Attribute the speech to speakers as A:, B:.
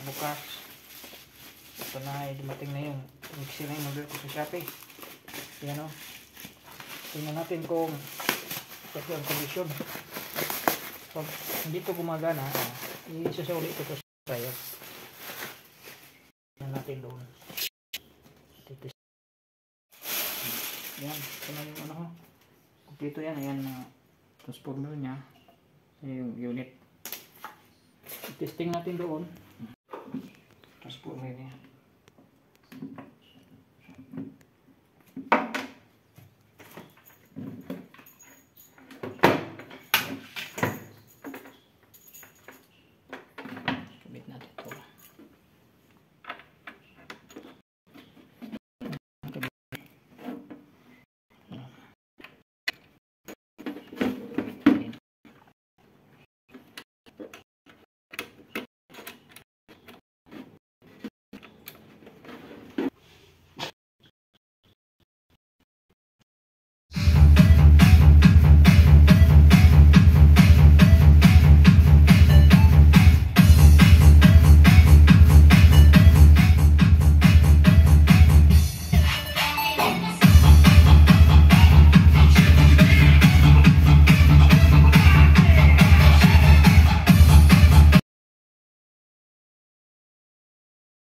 A: bukas. Ito na, dumating na yung mixer na yung order ko sa Shopee. Yan o. Tingnan natin kung ito ang condition. Pag hindi ito gumagana, isasuli ito sa dryer. Tingnan natin doon. Yan, ito na yung ano. Kompleto yan. Ayan na transformer niya. Yung unit. Testing natin doon. Transformer niya.